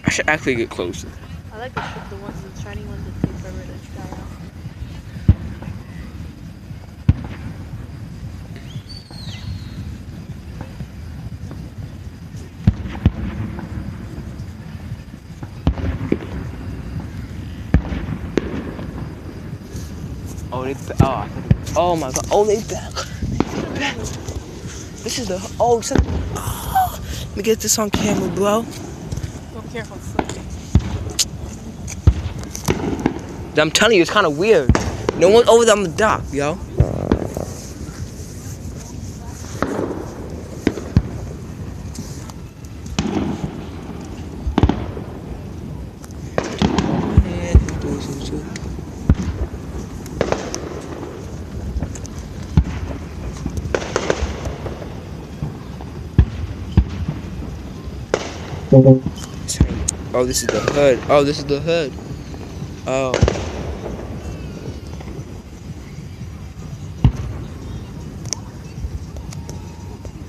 I should actually get closer. I like the ones, the shiny ones that take forever to dry out. Oh, oh my god. Oh, they back. This is the. Oh, let me get this on camera, bro. Oh, careful. I'm telling you, it's kind of weird. No one's over there on the dock, yo. Oh, this is the hood. Oh, this is the hood. Oh.